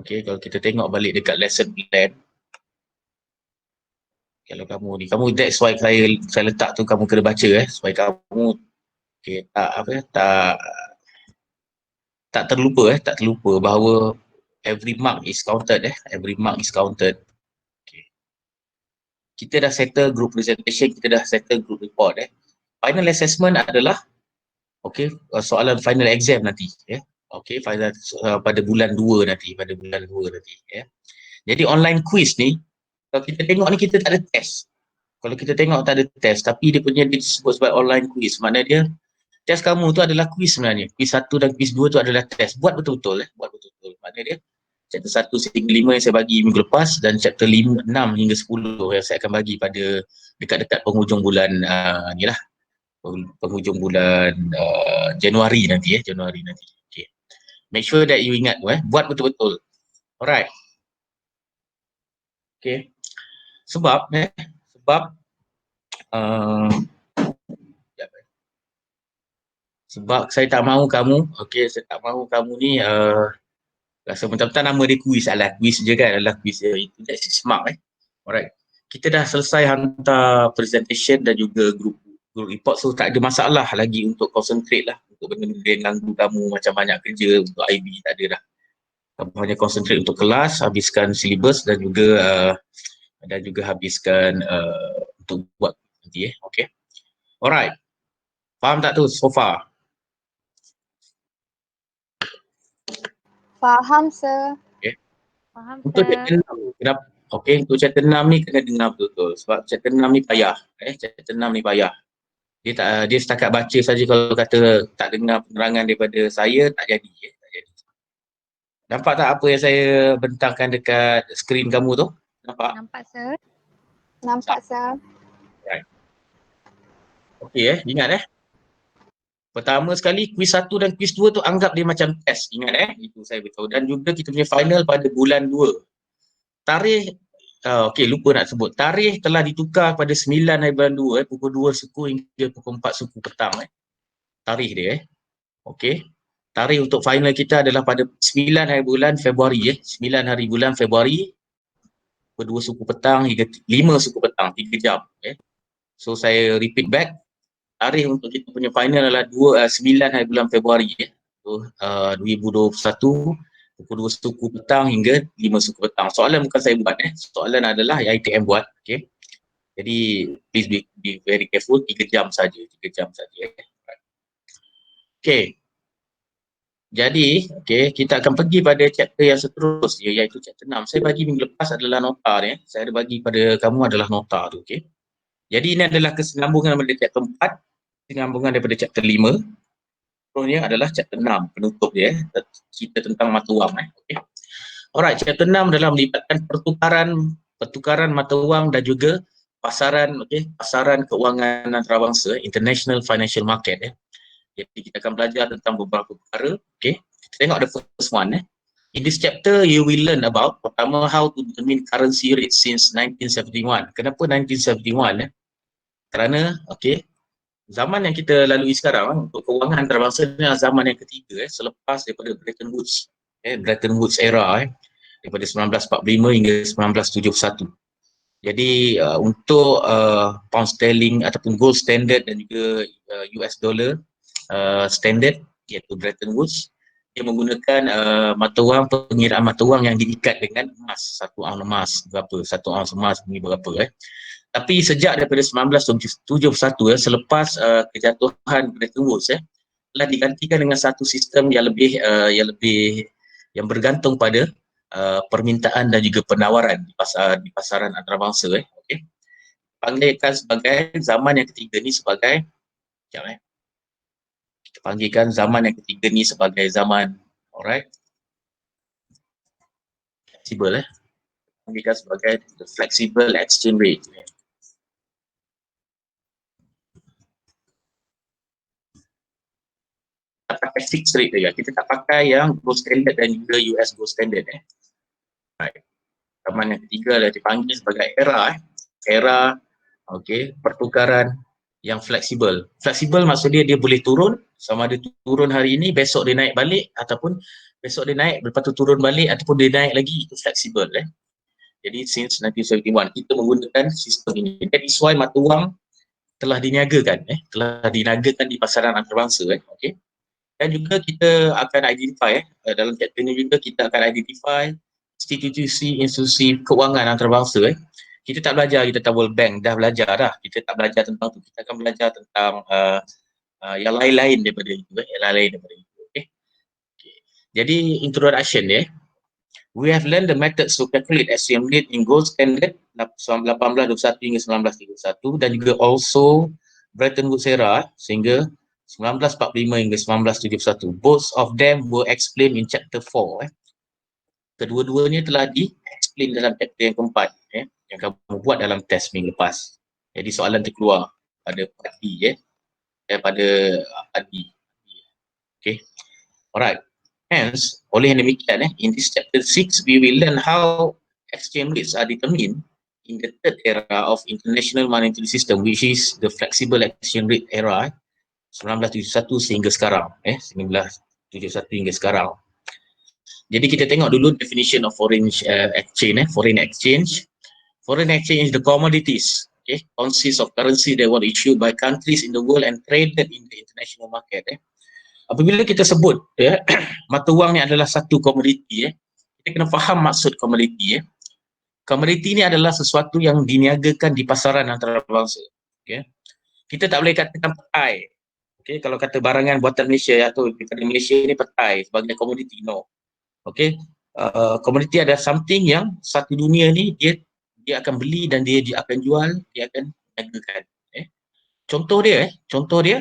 Okay, kalau kita tengok balik dekat lesson plan, kalau kamu that's why saya letak tu kamu kena baca supaya kamu tak terlupa bahawa every mark is counted every mark is counted. Okay. Kita dah settle group presentation, kita dah settle group report Final assessment adalah soalan final exam nanti final pada bulan 2 nanti, Jadi online quiz ni, kalau kita tengok ni kita tak ada test. Kalau kita tengok tak ada test, tapi dia disebut sebagai online quiz. Maknanya dia, test kamu tu adalah quiz sebenarnya. Quiz 1 dan quiz 2 tu adalah test. Buat betul-betul. Maknanya dia, chapter 1 sehingga 5 yang saya bagi minggu lepas dan chapter 6 hingga 10 yang saya akan bagi pada dekat-dekat penghujung bulan penghujung bulan Januari nanti. Okay. Make sure that you ingat buat betul-betul. Alright. Okay. Sebab saya tak mahu kamu ni rasa mentang-mentang nama dia quiz je kan, adalah quiz itu that's smart Alright. Kita dah selesai hantar presentation dan juga group report, so tak ada masalah lagi untuk concentrate untuk benda-benda yang ganggu kamu macam banyak kerja untuk IB, tak ada dah. Kamu hanya concentrate untuk kelas, habiskan syllabus dan juga habiskan untuk buat nanti okay. Alright. Faham tak tu so far? Faham, sir. Okay. Faham, untuk sir. chapter 6, kenapa? Okay, untuk chapter 6 ni kena dengar betul-betul. Sebab chapter 6 ni payah. Chapter 6 ni payah. Dia setakat baca saja, kalau kata tak dengar penerangan daripada saya, tak jadi. Nampak tak apa yang saya bentangkan dekat skrin kamu tu? Nampak? Nampak, sir. Nampak, sir. Right. Okay ingat Pertama sekali, quiz 1 dan quiz 2 tu anggap dia macam test. Ingat itu saya beritahu. Dan juga kita punya final pada bulan 2. Tarikh, lupa nak sebut. Tarikh telah ditukar pada 9 hari bulan 2, pukul 2 suku hingga pukul 4 suku petang. Tarikh dia. Okay. Tarikh untuk final kita adalah pada 9 hari bulan Februari. 9 hari bulan Februari, pukul 2 suku petang hingga 5 suku petang, 3 jam. So saya repeat back. Tarikh untuk kita punya final adalah 9 hari bulan Februari 2021, pukul 2 suku petang hingga 5 suku petang. Soalan bukan saya buat soalan adalah ITM buat. Okay. Jadi please be very careful. 3 jam saja. Okay. Jadi kita akan pergi pada chapter yang seterusnya, iaitu chapter 6. Saya bagi minggu lepas adalah nota saya ada bagi pada kamu adalah nota tu. Okay. Jadi ini adalah kesinambungan daripada chapter 4, kesinambungan daripada chapter 5. Seterusnya adalah chapter 6, penutup dia, cerita tentang mata wang. Okay. Alright, chapter 6 adalah melibatkan pertukaran mata wang dan juga pasaran keuangan antarabangsa, international financial market. Jadi kita akan belajar tentang beberapa perkara. Okay. Kita tengok the first one. In this chapter, you will learn about, pertama, how to determine currency rate since 1971. Kenapa 1971? Kerana, zaman yang kita lalui sekarang untuk kewangan antarabangsa ni adalah zaman yang ketiga selepas daripada Bretton Woods. Bretton Woods era daripada 1945 hingga 1971. Jadi untuk pound sterling ataupun gold standard dan juga US dollar standard, iaitu Bretton Woods, dia menggunakan pengiraan mata wang yang diikat dengan emas. 1 ounce emas berapa? 1 ounce emas ni berapa? Tapi sejak daripada 1971 selepas kejatuhan Bretton Woods telah digantikan dengan satu sistem yang yang bergantung pada permintaan dan juga penawaran di pasaran antarabangsa. Panggilkan sebagai zaman yang ketiga ni sebagai kita panggilkan zaman yang ketiga ni sebagai zaman fleksibel panggilkan sebagai the flexible exchange rate. Pakai fixed rate saja. Kita tak pakai yang gold standard dan juga US gold standard. Right. Zaman yang ketiga adalah dipanggil sebagai era pertukaran yang fleksibel. Fleksibel maksudnya dia boleh turun Sama ada turun hari ini, besok dia naik balik, ataupun besok dia naik, lepas tu turun balik, ataupun dia naik lagi, itu fleksibel. Jadi since 1971 kita menggunakan sistem ini. That is why mata wang telah diniagakan, di pasaran antarabangsa. Okay. Dan juga kita akan identify, dalam chapter ini juga kita akan identify institusi keuangan antarabangsa. Kita tak belajar kita tentang World Bank, dah belajar dah. Kita tak belajar tentang tu. Kita akan belajar tentang yang lain-lain daripada itu. Okay. Okay. Jadi introduction dia. We have learned the methods to calculate exchange rate in gold standard 1821 hingga 1931 dan juga also Bretton Woods era sehingga 1945 hingga 1971. Both of them were explained in chapter 4. Kedua-duanya telah di-explain dalam chapter yang keempat yang kamu buat dalam test minggu lepas. Jadi soalan terkeluar pada part B pada part B. Okay. Alright. Hence, oleh yang demikian, in this chapter 6, we will learn how exchange rates are determined in the third era of international monetary system, which is the flexible exchange rate era, 1971 sehingga sekarang. 1971 hingga sekarang. Jadi kita tengok dulu definition of foreign exchange. Foreign exchange. Foreign exchange is the commodities. Consists of currency that were issued by countries in the world and traded in the international market. Apabila kita sebut mata wang ni adalah satu komoditi, kita kena faham maksud komoditi. Komoditi ni adalah sesuatu yang diniagakan di pasaran antarabangsa. Kita tak boleh katakan petai. Kalau kata barangan buatan Malaysia atau di Malaysia ni petai sebagai komoditi, no. Komoditi adalah something yang satu dunia ni dia akan beli dan dia akan jual, dia akan niagakan. Contoh dia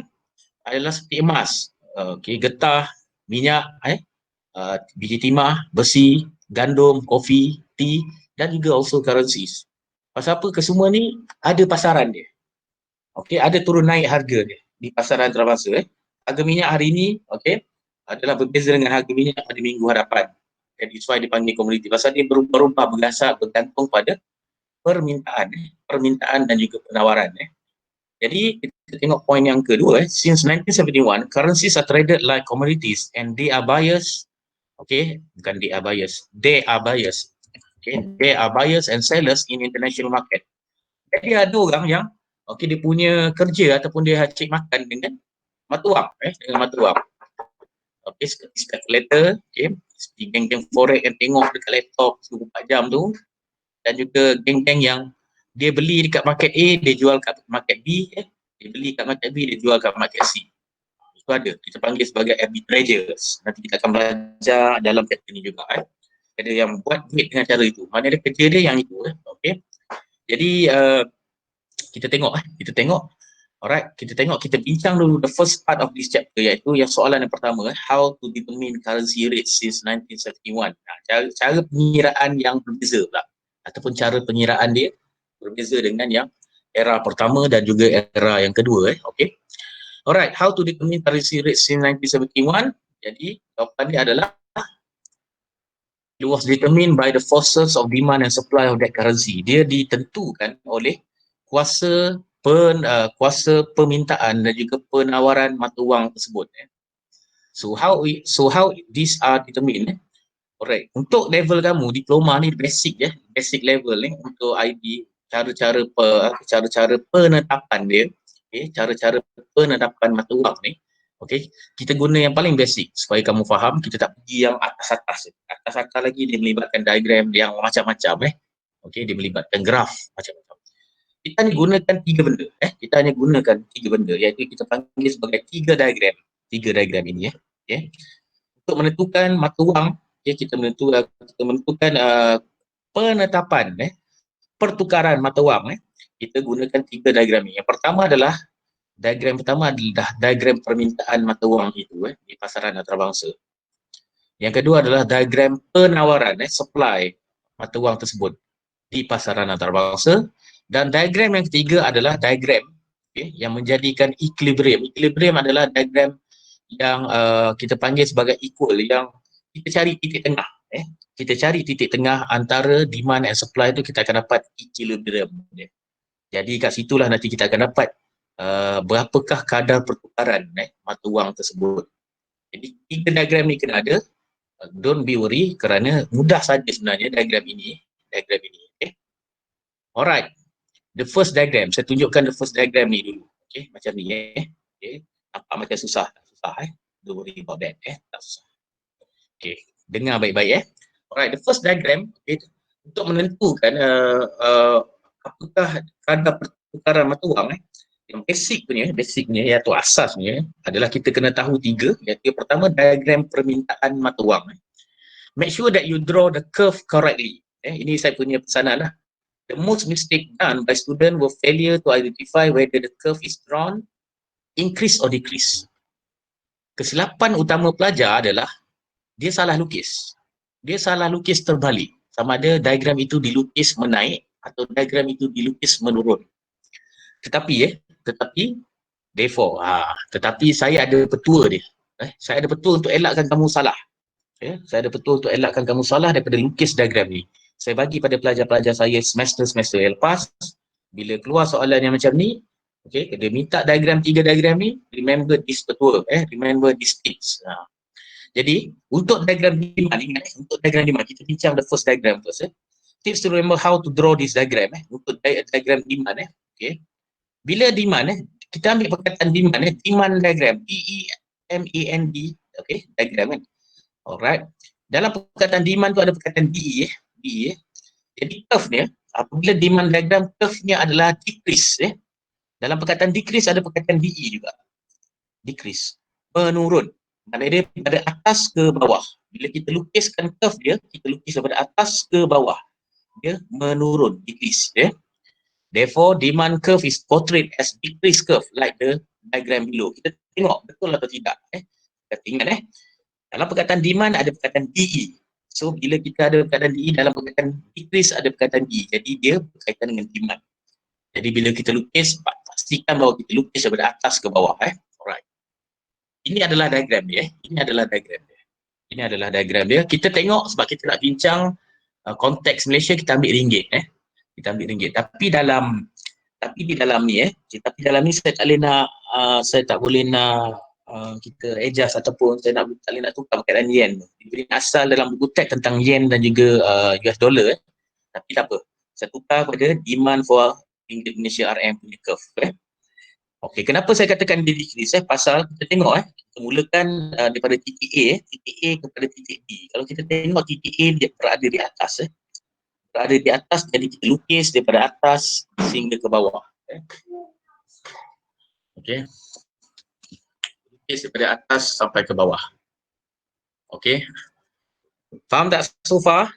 adalah seperti emas. Getah, minyak, biji timah, besi, gandum, kopi, tea dan juga also currencies. Pasal apa? Kesemua ni ada pasaran dia. Ada turun naik harga dia di pasaran antarabangsa. Harga minyak hari ini adalah berbeza dengan harga minyak pada minggu hadapan. That's why dipanggil komoditi. Pasal dia berubah-ubah bergantung pada permintaan dan juga penawaran. Jadi kita tengok poin yang kedua. Since 1971, currencies are traded like commodities and they are buyers. Bukan they are buyers. They are buyers. They are buyers and sellers in international market. Jadi ada orang yang dia punya kerja ataupun dia cik makan dengan mata wang. Dengan mata wang. Seperti calculator. Seperti geng-geng forex yang tengok dekat laptop 24 jam tu. Dan juga geng-geng yang dia beli dekat market A, dia jual kat market B, dia beli kat market B, dia jual kat market C. Itu ada, kita panggil sebagai arbitragers. Nanti kita akan belajar dalam chapter ni juga. Ada yang buat duit dengan cara itu. Mana ada kerja dia yang itu. Jadi kita tengok. Alright, kita bincang dulu the first part of this chapter, iaitu yang soalan yang pertama, how to determine currency rate since 1971. Cara pengiraan yang berbeza pula. Ataupun cara pengiraan dia berbeza dengan yang era pertama dan juga era yang kedua. Alright, how to determine currency rate since 1971. Jadi jawapan dia adalah it was determined by the forces of demand and supply of that currency. Dia ditentukan oleh kuasa permintaan dan juga penawaran mata wang tersebut. So how these are determined? Alright, untuk level kamu diploma ni basic level untuk IB, cara-cara penetapan dia, cara-cara penetapan mata wang ni, kita guna yang paling basic supaya kamu faham. Kita tak pergi yang atas-atas lagi, dia melibatkan diagram yang macam-macam. Dia melibatkan graf macam-macam. Kita hanya gunakan tiga benda, iaitu kita panggil sebagai tiga diagram ini. Untuk menentukan mata wang, kita menentukan penetapan pertukaran mata wang, kita gunakan tiga diagram ini. Yang pertama adalah diagram permintaan mata wang itu di pasaran antarabangsa. Yang kedua adalah diagram penawaran supply mata wang tersebut di pasaran antarabangsa. Dan diagram yang ketiga adalah diagram yang menjadikan equilibrium. Equilibrium adalah diagram yang kita panggil sebagai equal, yang kita cari titik tengah. Kita cari titik tengah antara demand and supply itu, kita akan dapat equilibrium. Jadi kat situlah nanti kita akan dapat berapakah kadar pertukaran mata wang tersebut. Jadi 3 diagram ni kena ada. Don't be worry kerana mudah saja sebenarnya diagram ini. Okay. Alright. The first diagram. Saya tunjukkan the first diagram ni dulu. Okay. Macam ni Okay. Nampak macam susah. Tak susah Don't worry about that Tak susah. Okay. Dengar baik-baik Alright. The first diagram. Okay. Untuk menentukan apakah kadar pertukaran mata wang yang basic punya iaitu asasnya adalah kita kena tahu 3, iaitu pertama diagram permintaan mata wang. Make sure that you draw the curve correctly. Ini saya punya pesanan lah. The most mistake done by student will failure to identify whether the curve is drawn, increase or decrease. Kesilapan utama pelajar adalah dia salah lukis. Dia salah lukis terbalik. Sama ada diagram itu dilukis menaik atau diagram itu dilukis menurun. Tetapi tetapi saya ada petua dia. Saya ada petua untuk elakkan kamu salah. Saya ada petua untuk elakkan kamu salah daripada lukis diagram ni. Saya bagi pada pelajar-pelajar saya semester-semester yang lepas, bila keluar soalan yang macam ni, dia minta diagram 3 diagram ni, remember this petua, remember this tips. Jadi, untuk diagram demand, untuk diagram demand, kita bincang the first diagram first. Tips to remember how to draw this diagram, untuk diagram demand, bila demand, kita ambil perkataan demand, demand diagram, D-E-M-A-N-D, diagram kan. Alright. Dalam perkataan demand tu ada perkataan DE. Jadi curve ni, apabila demand diagram, curve-nya adalah decrease. Dalam perkataan decrease ada perkataan DE juga. Decrease. Menurun. Maknanya dia dari atas ke bawah. Bila kita lukiskan curve dia, kita lukis daripada atas ke bawah. Dia menurun. Decrease. Therefore, demand curve is portrayed as decrease curve like the diagram below. Kita tengok betul atau tidak. Kita ingat dalam perkataan demand ada perkataan DE. So, bila kita ada perkataan DE, dalam perkataan decrease ada perkataan DE. Jadi, dia berkaitan dengan demand. Jadi, bila kita lukis, pastikan bahawa kita lukis daripada atas ke bawah. Alright. Ini adalah diagram dia. Ini adalah diagram dia. Kita tengok sebab kita nak bincang konteks Malaysia, kita ambil ringgit. Kita ambil ringgit. Tapi di dalam ni saya tak boleh nak kita adjust ataupun saya tak boleh nak tukar perkataan yen. Diberi asal dalam buku teks tentang yen dan juga US dollar. Tapi tak apa. Saya tukar pada demand for ringgit Malaysia RM punya curve. Okey, kenapa saya katakan dia decrease? Pasal kita tengok kita mulakan daripada titik A kepada titik B. Kalau kita tengok titik A dia berada di atas. Berada di atas, jadi kita lukis daripada atas sehingga ke bawah. Okey. Daripada atas sampai ke bawah. Okey. Faham tak so far?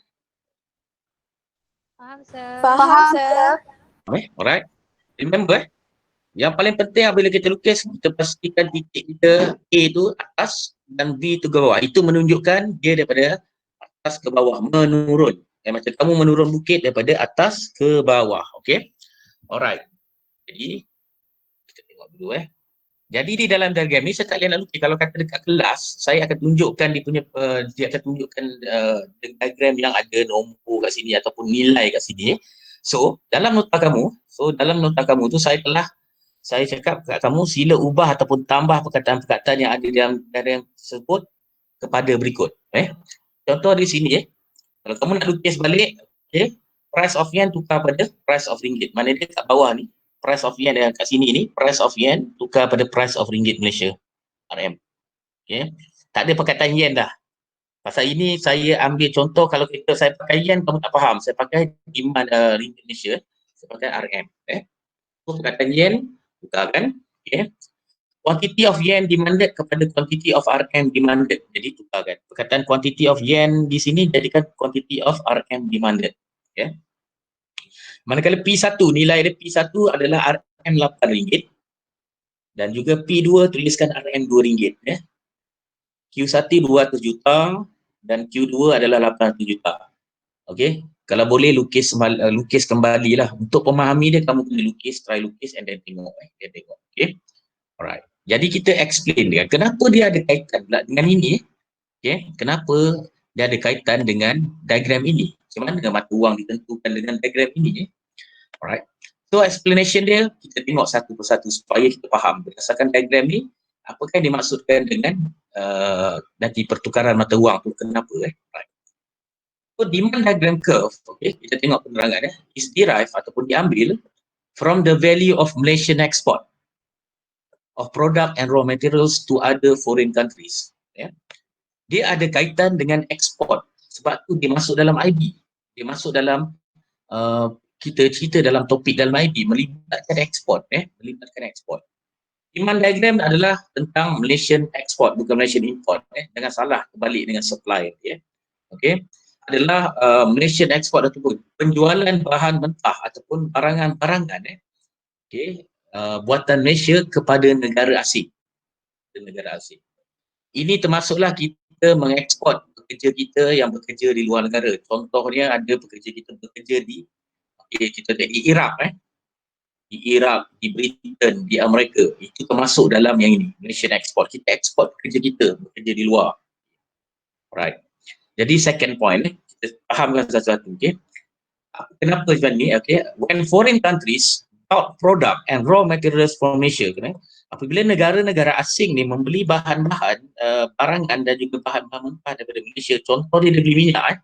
Faham, sir. Faham, sir. Alright. Remember, yang paling penting bila kita lukis, kita pastikan titik kita A tu atas dan B tu ke bawah. Itu menunjukkan dia daripada atas ke bawah, menurun. Macam kamu menurun bukit daripada atas ke bawah. Okey. Alright. Jadi, kita tengok dulu Jadi di dalam diagram ni saya tak boleh nak lukis. Kalau kata dekat kelas, saya akan tunjukkan dia akan tunjukkan diagram yang ada nombor kat sini ataupun nilai kat sini. So, dalam nota kamu tu saya cakap kat kamu sila ubah ataupun tambah perkataan-perkataan yang ada dalam diagram tersebut kepada berikut. Contoh di sini kalau kamu nak lukis balik, price of yen tukar pada price of ringgit. Mana dia kat bawah ni? Price of yen yang kat sini ni, price of yen tukar pada price of ringgit Malaysia RM. Tak ada perkataan yen dah. Pasal ini saya ambil contoh, kalau saya pakai yen kamu tak faham. Saya pakai demand ringgit Malaysia, saya pakai RM. So, perkataan yen tukarkan. Quantity of yen demanded kepada quantity of RM demanded. Jadi tukarkan. Perkataan quantity of yen di sini jadikan quantity of RM demanded. Manakala P1, nilai dia P1 adalah RM RM8 dan juga P2 tuliskan RM RM2. Q1 200 juta dan Q2 adalah 800 juta. Okey, kalau boleh lukis kembali lah. Untuk memahami dia kamu kena try lukis and then tengok. Okey. Alright. Jadi kita explain dia kenapa dia ada kaitan pula dengan ini. Kenapa dia ada kaitan dengan diagram ini? Macam mana dengan mata wang ditentukan dengan diagram ini? Alright. So explanation dia kita tengok satu persatu supaya kita faham berdasarkan diagram ni apakah yang dimaksudkan dengan nanti pertukaran mata wang tu kenapa right. So demand diagram curve, okay, kita tengok penerangan is derived ataupun diambil from the value of Malaysian export of product and raw materials to other foreign countries. Yeah. Dia ada kaitan dengan ekspor sebab tu dia masuk dalam IB. Dia masuk dalam kita cerita dalam topik dalam IB melibatkan ekspor, melibatkan ekspor. Demand diagram adalah tentang Malaysian export bukan Malaysian import. Jangan salah kebalik dengan supply. Okay. Adalah Malaysian export ataupun penjualan bahan mentah ataupun barangan-barangan okay, buatan Malaysia kepada negara asing. Ini termasuklah kita mengeksport pekerja kita yang bekerja di luar negara. Contohnya ada pekerja kita bekerja di Iraq, di Iraq, di Britain, di Amerika. Itu termasuk dalam yang ini, Malaysian export. Kita ekspor pekerja kita bekerja di luar. Right. Jadi second point, kita fahamkan satu-satu. Okay. Kenapa macam ni? Okay. When foreign countries bought product and raw materials from Malaysia, apabila negara-negara asing ni membeli bahan-bahan, barangan dan juga bahan-bahan mentah daripada Malaysia, contoh dia beli minyak,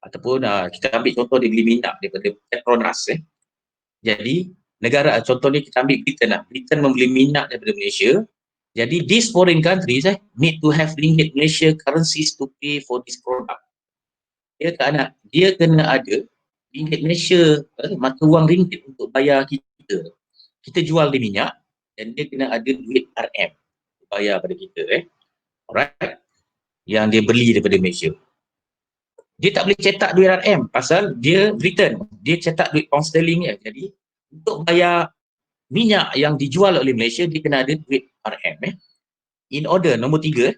ataupun kita ambil contoh dia beli minyak daripada Petronas. Jadi negara, contoh ni kita ambil Britain lah. Britain membeli minyak daripada Malaysia. Jadi these foreign countries need to have ringgit Malaysia currencies to pay for this product. Dia kena ada ringgit Malaysia, mata wang ringgit untuk bayar kita. Kita jual di minyak dan dia kena ada duit RM bayar pada kita. Alright. Yang dia beli daripada Malaysia. Dia tak boleh cetak duit RM pasal dia Britain. Dia cetak duit pound sterling ya. Jadi untuk bayar minyak yang dijual oleh Malaysia, dia kena ada duit RM. In order, nombor 3,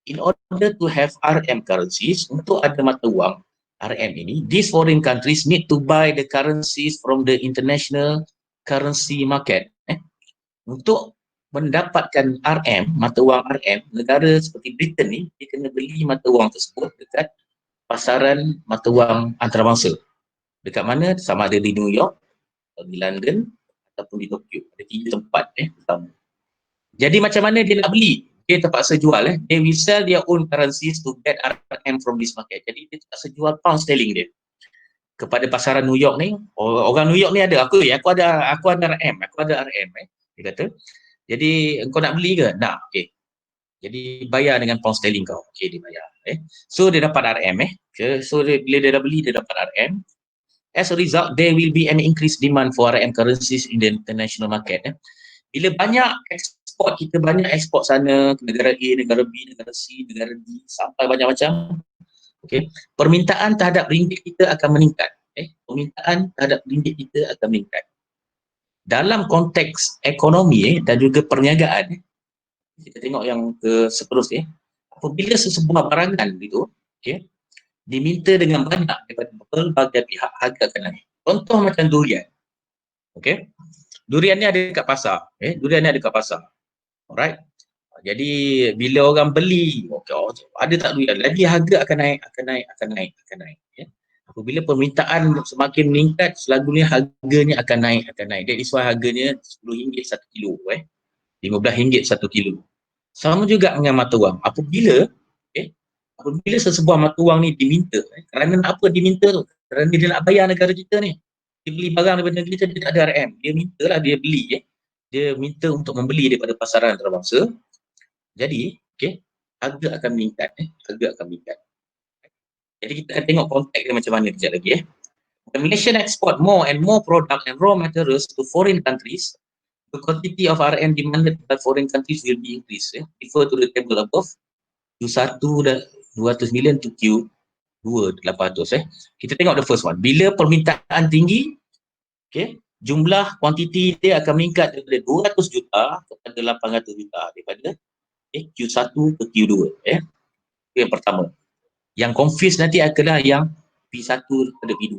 in order to have RM currencies, untuk ada mata wang RM ini, these foreign countries need to buy the currencies from the international currency market. Untuk mendapatkan RM, mata wang RM, negara seperti Britain ni, dia kena beli mata wang tersebut dekat pasaran mata wang antarabangsa. Dekat mana? Sama ada di New York, di London, ataupun di Tokyo. Ada 3 tempat utama. Jadi macam mana dia nak beli? Dia terpaksa jual. They will sell their own currencies to get RM from this market. Jadi dia terpaksa jual pound sterling dia kepada pasaran New York ni. Orang New York ni ada, aku ada RM, dia kata. Jadi kau nak beli ke? Nak, okey. Jadi bayar dengan pound sterling kau. Okey, dia bayar. So dia dapat RM. So bila dia dah beli, dia dapat RM. As a result, there will be an increased demand for RM currencies in the international market. Bila banyak ekspor, kita banyak ekspor sana ke negara A, negara B, negara C, negara D, sampai banyak macam. Okay. Permintaan terhadap ringgit kita akan meningkat. Permintaan terhadap ringgit kita akan meningkat. Dalam konteks ekonomi dan juga perniagaan, kita tengok yang ke seterusnya, apabila sesebuah barangan itu, diminta dengan banyak daripada pelbagai pihak, harga akan naik. Contoh macam durian. Okey. Durian ni ada dekat pasar. Durian ni ada dekat pasar. Alright. Jadi bila orang beli, ada tak durian? Lagi harga akan naik. Apabila permintaan semakin meningkat, selalunya harganya akan naik. That is why harganya RM10 1 kilo. RM15 1 kilo. Sama juga dengan mata wang. Apabila sesebuah mata wang ni diminta, kerana apa diminta tu? Kerana dia nak bayar negara kita ni. Dia beli barang daripada negara kita, dia tak ada RM. Dia minta lah, dia beli. Dia minta untuk membeli daripada pasaran antarabangsa. Jadi, harga akan meningkat. Jadi kita akan tengok konteks dia macam mana kejap lagi. The Malaysian export more and more product and raw materials to foreign countries. The quantity of RM demanded by foreign countries will be increased. Refer to the table above. Q1 200 million to Q2 800. Kita tengok the first one. Bila permintaan tinggi, jumlah kuantiti dia akan meningkat daripada 200 juta kepada 800 juta daripada Q1 ke Q2. Itu yang pertama. Yang confuse nanti adalah yang P1 kepada P2.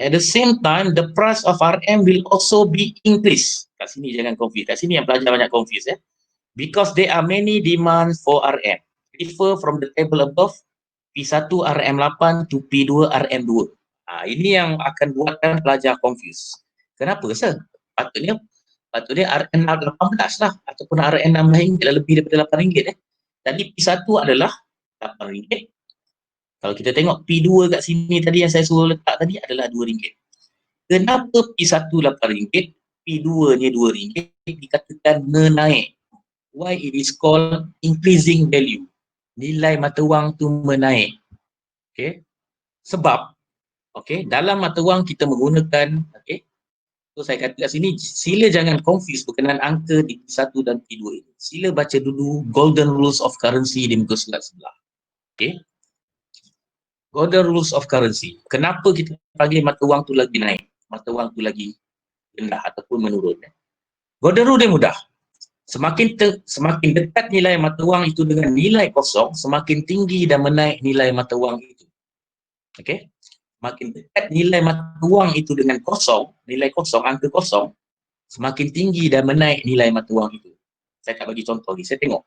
At the same time, the price of RM will also be increased. Kat sini jangan confuse. Kat sini yang pelajar banyak confuse. Because there are many demands for RM. Refer from the table above, P1 RM8 to P2 RM2. Ini yang akan buatkan pelajar confuse. Kenapa, sir? Patutnya RM18 lah ataupun RM16 lah, lebih daripada RM8 Jadi P1 adalah RM8. Kalau kita tengok P2 kat sini tadi yang saya suruh letak tadi adalah RM2. Kenapa P1 RM8, P2 nya RM2 dikatakan menaik? Why it is called increasing value? Nilai mata wang tu menaik. Okay? Sebab dalam mata wang kita menggunakan, so saya kata kat sini, sila jangan confuse berkenaan angka di P1 dan P2 ini. Sila baca dulu Golden Rules of Currency di muka surat sebelah. Golden Rules of Currency. Kenapa kita panggil mata wang tu lagi naik? Mata wang tu lagi rendah ataupun menurun. Golden Rule dia mudah. Semakin dekat nilai mata wang itu dengan nilai kosong, semakin tinggi dan menaik nilai mata wang itu. Makin dekat nilai mata wang itu dengan kosong, nilai kosong, angka kosong, semakin tinggi dan menaik nilai mata wang itu. Saya tak bagi contoh lagi, saya tengok.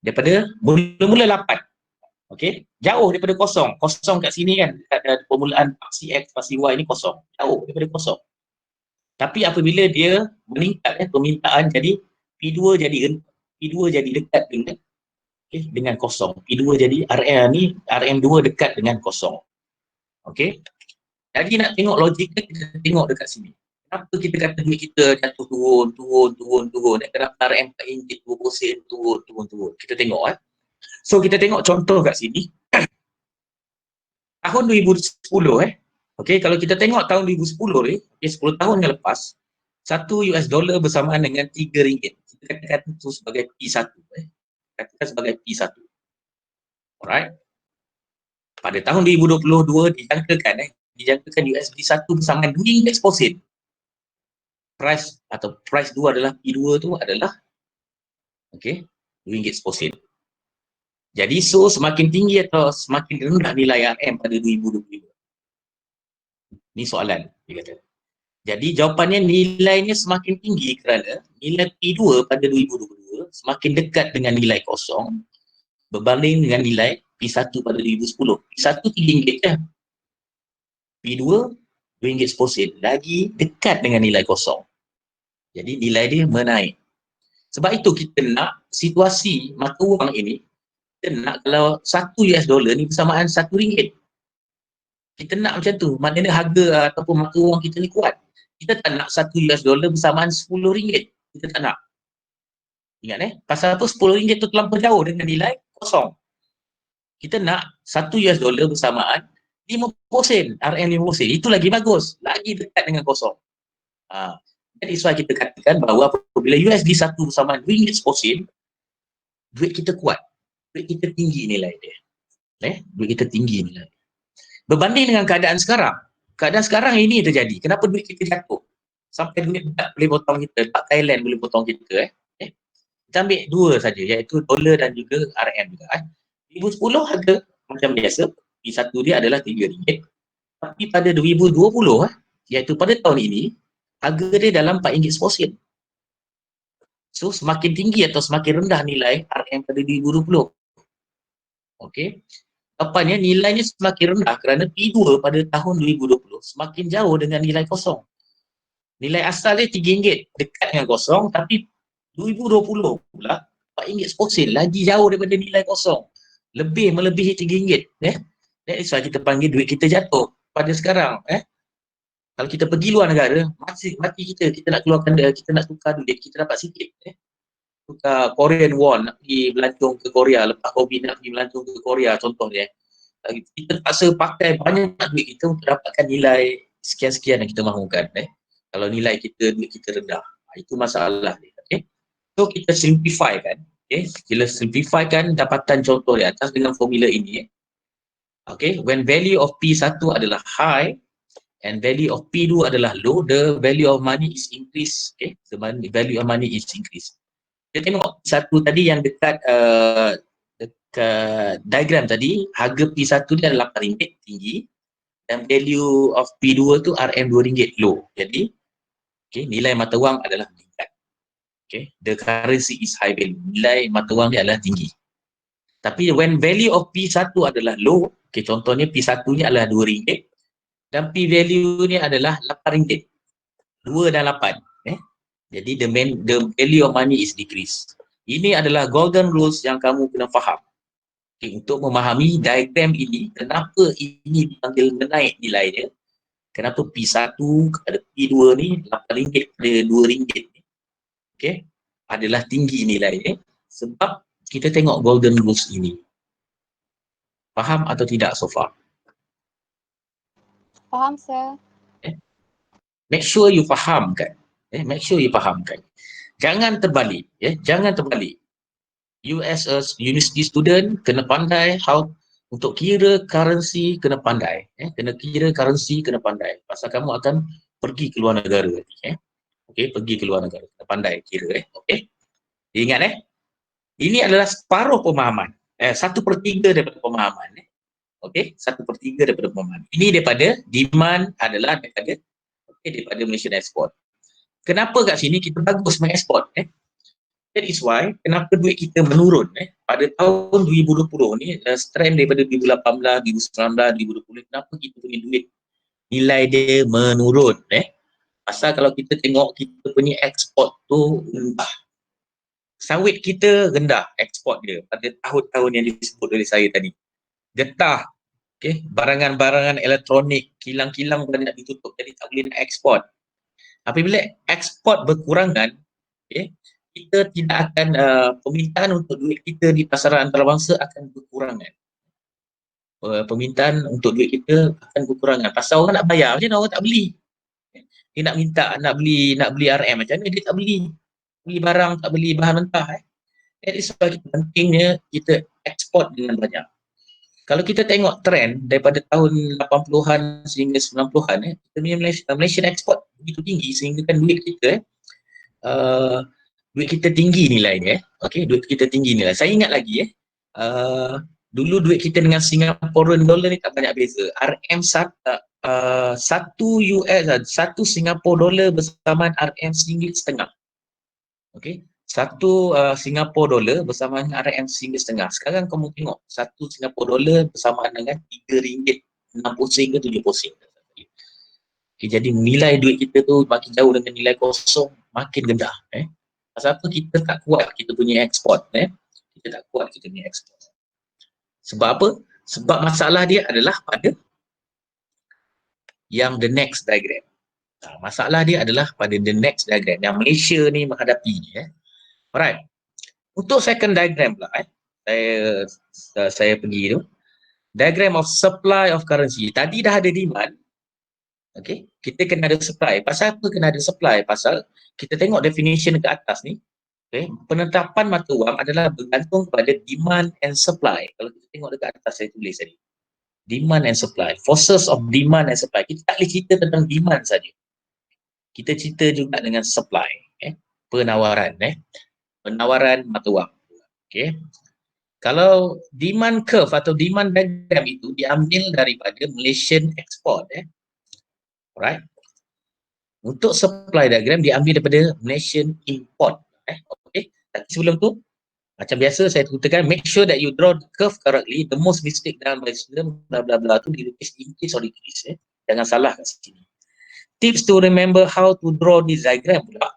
Daripada mula-mula 8. Jauh daripada kosong. Kosong kat sini kan, dekat permulaan paksi X, paksi Y ni kosong. Jauh daripada kosong. Tapi apabila dia meningkat, permintaan jadi P2 jadi dekat dengan kosong. P2 jadi RM2 dekat dengan kosong. Jadi nak tengok logiknya, kita tengok dekat sini. Kenapa kita kata duit kita jatuh turun. Kenapa RM4 20 sen turun. Kita tengok. So kita tengok contoh kat sini. Tahun 2010 kalau kita tengok tahun 2010 ni, 10 tahun yang lepas, $1 bersamaan dengan RM3. Kita katakan itu sebagai P1. Katakan sebagai P1. Alright. Pada tahun 2022 dijangkakan USD 1 bersama RM2 per sen. Price 2 adalah P2 tu adalah RM2 per sen. Jadi so semakin tinggi atau semakin rendah nilai RM pada 2022. Ni soalan dia kata. Jadi jawapannya nilainya semakin tinggi kerana nilai P2 pada 2022 semakin dekat dengan nilai kosong berbanding dengan nilai P1 pada 2010. P1 RM3 je. P2 RM2 per sen, lagi dekat dengan nilai kosong. Jadi nilai dia menaik. Sebab itu kita nak situasi mata wang ini, kita nak kalau $1 ni bersamaan RM1. Kita nak macam tu. Maknanya harga ataupun mata wang kita ni kuat. Kita tak nak $1 bersamaan RM10. Kita tak nak. Ingat pasal apa? RM10 tu terlampau jauh dengan nilai kosong. Kita nak $1 bersamaan 50 sen, RM50 sen. Itu lagi bagus. Lagi dekat dengan kosong. Jadi sebab kita katakan bahawa apabila USD 1 bersamaan RM2 per sen, duit kita kuat. Duit kita tinggi nilai dia. Duit kita tinggi nilai. Berbanding dengan keadaan sekarang. Keadaan sekarang ini terjadi. Kenapa duit kita jatuh? Sampai duit tak boleh potong kita. Tak Thailand boleh potong kita. Kita ambil dua saja, iaitu dolar dan juga RM juga. 2010 harga macam biasa. P1 dia adalah RM3. Tapi pada 2020, iaitu pada tahun ini, harga dia dalam RM4 per sen. So, semakin tinggi atau semakin rendah nilai RM pada 2020. Jawapannya nilainya semakin rendah kerana P2 pada tahun 2020 semakin jauh dengan nilai kosong. Nilai asal dia RM3 dekat dengan kosong, tapi 2020 pula RM4 per sen, lagi jauh daripada nilai kosong. Melebihi RM3. That's why kita panggil duit kita jatuh pada sekarang. Kalau kita pergi luar negara, mati kita nak keluarkan, kita nak tukar duit, kita dapat sikit. Tukar Korean won, nak pergi melancong ke Korea, lepas COVID nak pergi melancong ke Korea contohnya. Kita terpaksa pakai banyak duit kita untuk dapatkan nilai sekian-sekian yang kita mahukan. Kalau nilai duit kita rendah. Itu masalah dia. So kita simplifikan. Kita simplifikan dapatan contoh di atas dengan formula ini. When value of P1 adalah high and value of P2 adalah low, the value of money is increased. The value of money is increased. Kita tengok satu tadi yang dekat diagram tadi, harga P1 dia adalah RM8 tinggi dan value of P2 tu RM2 low. Jadi nilai mata wang adalah meningkat. The currency is high value. Nilai mata wang dia adalah tinggi. Tapi when value of P1 adalah low, contohnya P1 ni adalah RM2 dan P value ni adalah RM8. 2 dan 8. Jadi the value of money is decreased. Ini adalah golden rules yang kamu kena faham. Okay, untuk memahami diagram ini, kenapa ini dipanggil menaik nilai dia, kenapa P1 kepada P2 ni RM8 kepada RM2 ni, okay, adalah tinggi nilainya, sebab kita tengok golden rules ini. Faham atau tidak so far? Faham, sir. Make sure you fahamkan. Make sure you fahamkan. Jangan terbalik. Jangan terbalik. You as a university student kena pandai how untuk kira currency, kena pandai. Kena kira currency, kena pandai. Pasal kamu akan pergi ke luar negara nanti. Okey, pergi ke luar negara. Kena pandai kira. Okey. Ingat ini adalah separuh pemahaman. 1/3 daripada pemahaman. Okey, 1/3 daripada pemahaman. Ini daripada demand adalah daripada Malaysian export. Kenapa kat sini kita bagus mengeksport? That is why kenapa duit kita menurun pada tahun 2020 ni, trend daripada 2018, 2019, 2020, kenapa kita punya duit nilai dia menurun? Pasal kalau kita tengok kita punya ekspor tu rendah. Sawit kita rendah ekspor dia pada tahun-tahun yang disebut oleh saya tadi. Getah, barangan-barangan elektronik, kilang-kilang banyak ditutup, jadi tak boleh nak ekspor. Apabila ekspor berkurangan, kita tidak akan permintaan untuk duit kita di pasaran antarabangsa akan berkurangan. Permintaan untuk duit kita akan berkurangan. Pasal orang nak bayar, macam mana orang tak beli? Dia nak minta, nak beli RM, macam mana dia tak beli? Beli barang, tak beli bahan mentah. Jadi sebab pentingnya kita ekspor dengan banyak. Kalau kita tengok trend daripada tahun 80-an sehingga 90-an, kita punya Malaysian export begitu tinggi sehingga kan duit kita tinggi nilainya. Okey, duit kita tinggi nilai. Saya ingat lagi dulu duit kita dengan Singaporean dollar ni tak banyak beza. RM satu Singapore dollar bersamaan RM RM1.5. Okey. Satu Singapore dollar bersamaan dengan RM RM1.5. Sekarang kamu tengok satu Singapore dollar bersamaan dengan RM3.60 ke RM70. Okay, jadi nilai duit kita tu makin jauh dengan nilai kosong, makin rendah. Pasal apa? Kita tak kuat kita punya ekspor. Kita tak kuat kita punya ekspor. Sebab apa? Sebab masalah dia adalah pada yang the next diagram. Masalah dia adalah pada the next diagram yang Malaysia ni menghadapi ni. Alright. Untuk second diagram pula, saya pergi tu. Diagram of supply of currency. Tadi dah ada demand. Okay. Kita kena ada supply. Pasal apa kena ada supply? Pasal kita tengok definition ke atas ni. Okay. Penetapan mata wang adalah bergantung kepada demand and supply. Kalau kita tengok dekat atas saya tulis tadi. Demand and supply. Forces of demand and supply. Kita tak boleh cerita tentang demand saja. Kita cerita juga dengan supply. Penawaran. Penawaran mata wang. Okay. Kalau demand curve atau demand diagram itu diambil daripada Malaysian export. Alright. Untuk supply diagram diambil daripada Malaysian import. Okay. Tapi sebelum tu, macam biasa saya katakan, make sure that you draw the curve correctly. The most mistake done by student, bla bla bla tu dilukis increase or decrease. Jangan salah kat sini. Tips to remember how to draw this diagram pula.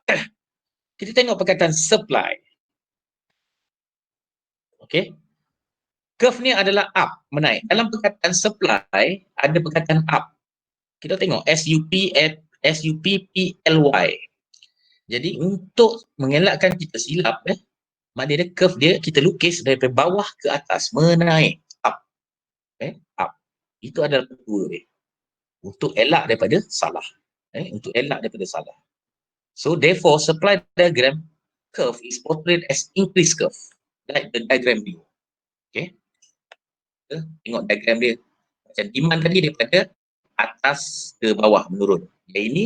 Kita tengok perkataan supply. Okay. Curve ni adalah up, menaik. Dalam perkataan supply, ada perkataan up. Kita tengok SUPPLY. Jadi untuk mengelakkan kita silap, maknanya curve dia kita lukis daripada bawah ke atas, menaik, up. Up. Itu adalah kedua dia. Untuk elak daripada salah. Untuk elak daripada salah. So therefore, supply diagram curve is portrayed as increase curve. Like the diagram below. Okay. Tengok diagram dia. Macam demand tadi daripada atas ke bawah menurun. Yang ini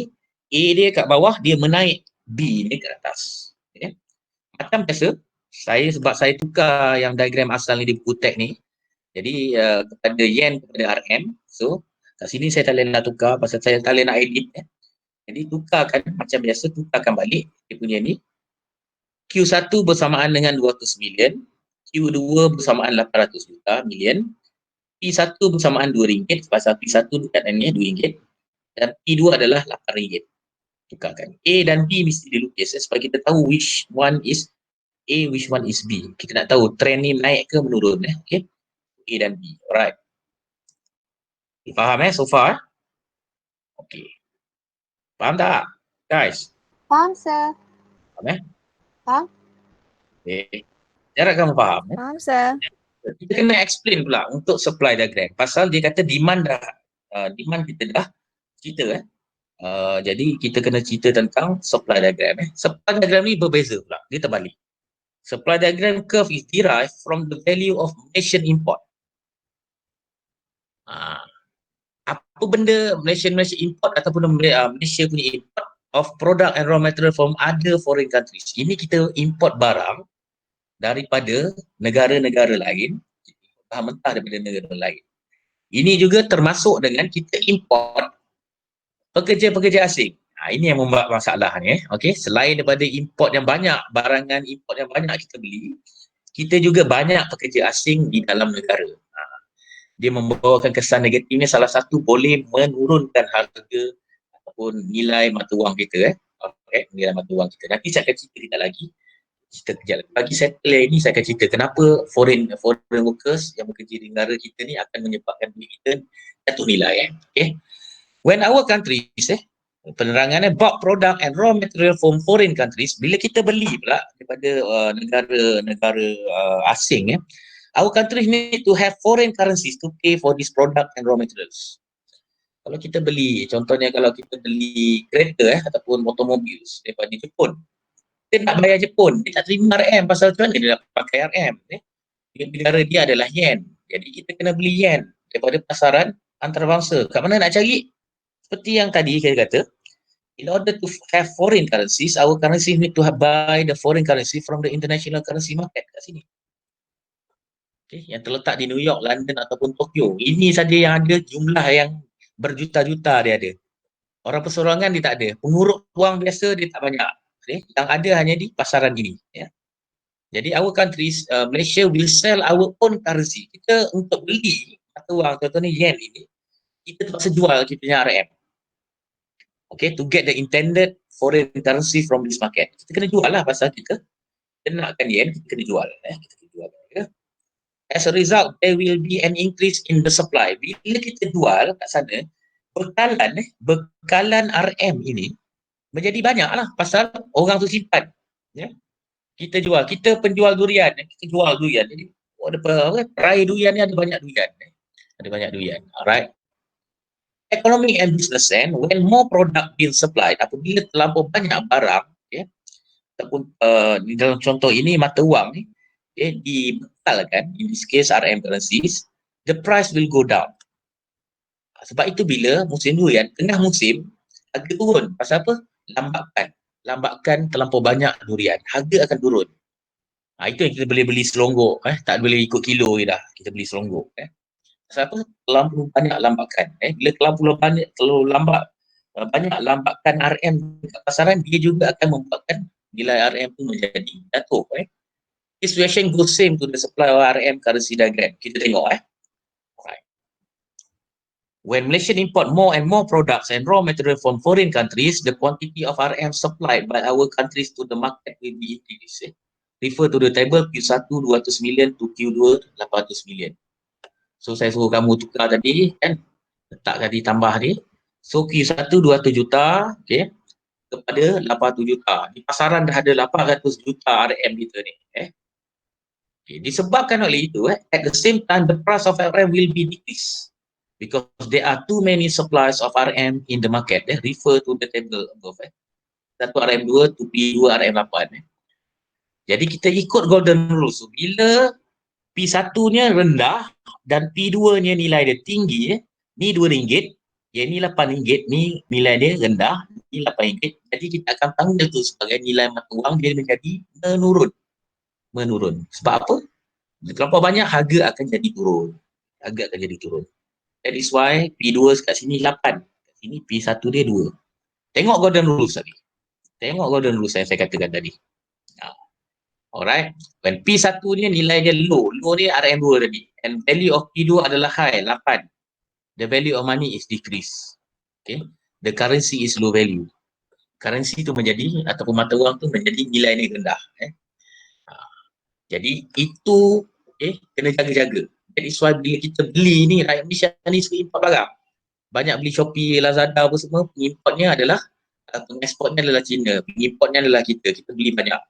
A dia kat bawah, dia menaik B ni ke atas. Okay. Macam biasa, sebab saya tukar yang diagram asal ni di buku teks ni. Jadi kepada yen kepada RM. So kat sini saya tak boleh nak tukar pasal saya tak boleh nak edit. Jadi tukarkan macam biasa, tukarkan balik dia punya ni. Q1 bersamaan dengan 200 million. Q2 bersamaan 800 juta million. P1 bersamaan RM2 pasal P1 dekat ni RM2 dan P2 adalah RM8. Tukarkan. A dan B mesti dilukis supaya kita tahu which one is A, which one is B. Kita nak tahu trend ni naik ke menurun. Okay. A dan B. Alright. Faham so far? Okay. Faham tak, guys? Faham, sir. Faham Faham? Okay. Harap kamu faham. Faham, sir. Kita kena explain pula untuk supply diagram. Pasal dia kata demand dah, demand kita dah cerita. Jadi kita kena cerita tentang supply diagram. Supply diagram ni berbeza pula. Dia terbalik. Supply diagram curve is derived from the value of Malaysian import. Apa benda Malaysia import ataupun Malaysia punya import of product and raw material from other foreign countries. Ini kita import barang daripada negara-negara lain, bahan mentah daripada negara lain. Ini juga termasuk dengan kita import pekerja-pekerja asing. Ini yang membuat masalah ni. Okay? Selain daripada import yang banyak, barangan import yang banyak kita beli, kita juga banyak pekerja asing di dalam negara. Dia membawakan kesan negatifnya, salah satu boleh menurunkan harga ataupun nilai mata wang kita. Okay? Nilai mata wang kita. Nanti saya akan cerita lagi. Cerita kejap. Bagi settle ini saya akan cerita kenapa foreign workers yang bekerja di negara kita ni akan menyebabkan duit kita jatuh nilai. Okay? When our countries, penerangannya bulk product and raw material from foreign countries, bila kita beli pula daripada negara-negara asing, our countries need to have foreign currencies to pay for this product and raw materials. Kalau kita beli, contohnya kalau kita beli kereta ataupun automobil daripada Jepun, dia nak bayar Jepun, dia tak terima RM pasal macam mana dia nak pakai RM. Negara dia adalah yen. Jadi kita kena beli yen daripada pasaran antarabangsa. Kat mana nak cari? Seperti yang tadi saya kata, in order to have foreign currencies, our currency need to buy the foreign currency from the international currency market kat sini. Okay, yang terletak di New York, London ataupun Tokyo. Ini saja yang ada jumlah yang berjuta-juta dia ada. Orang perseorangan dia tak ada. Penguruk wang biasa dia tak banyak. Okay? Yang ada hanya di pasaran ini. Ya. Jadi our countries, Malaysia will sell our own currency. Kita untuk beli atau wang, contohnya yen ini, kita terpaksa jual kita punya RM. Okay, to get the intended foreign currency from this market. Kita kena jual lah pasal kita nakkan yen, kita kena jual. Kita kena jual. Ya. As a result, there will be an increase in the supply. Bila kita jual kat sana, bekalan RM ini menjadi banyak lah pasal orang tu simpan. Ya. Kita jual, kita penjual durian, kita jual durian. Jadi, raya durian ni ada banyak durian. Ada banyak durian. Alright. Economic and business when more product being supplied, apabila terlampau banyak barang, ataupun di dalam contoh ini mata wang ni, dibekalkan, in this case RM currencies, the price will go down. Sebab itu bila musim durian, tengah musim, harga turun. Pasal apa? Lambatkan terlampau banyak durian. Harga akan turun. Itu yang kita boleh beli selonggok. Tak boleh ikut kilo je dah. Kita beli selonggok. Pasal apa? Terlampau banyak lambatkan. Bila terlalu banyak lambatkan RM kat pasaran, dia juga akan membuatkan nilai RM tu menjadi jatuh. This situation goes same to the supply of RM currency diagram. Kita tengok. Right. When Malaysian import more and more products and raw material from foreign countries, the quantity of RM supplied by our countries to the market will be increased. Refer to the table Q1 200 million to Q2 800 million. So saya suruh kamu tukar tadi kan, letak tadi tambah ni. So Q1 200 juta, okay, kepada 800 juta. Di pasaran dah ada 800 juta RM kita ni. Okay. Disebabkan oleh itu, at the same time the price of RM will be decreased because there are too many supplies of RM in the market. Refer to the table above. Satu RM2 to P2 RM8. Jadi kita ikut golden rule. So bila P1-nya rendah dan P2-nya nilai dia tinggi, ni RM2, yang ni RM8, ni nilai dia rendah, ni RM8. Jadi kita akan panggil tu sebagai nilai mata wang dia menjadi menurun. Sebab apa? Terlampau banyak harga akan jadi turun. That is why P2 kat sini 8. Kat sini P1 dia 2. Tengok golden rules tadi. Tengok golden rules yang saya katakan tadi. Alright. When P1 ni nilai dia low. Low ni RM2 tadi. And value of P2 adalah high, 8. The value of money is decreased. Okay. The currency is low value. currency tu menjadi ataupun mata wang tu menjadi nilai ni rendah. Jadi itu kena jaga-jaga. Jadi sebab bila kita beli ni, rakyat Malaysia ni suka import barang. Banyak beli Shopee, Lazada apa semua, pengimportnya adalah pengeksportnya adalah China, pengimportnya adalah kita. Kita beli banyak.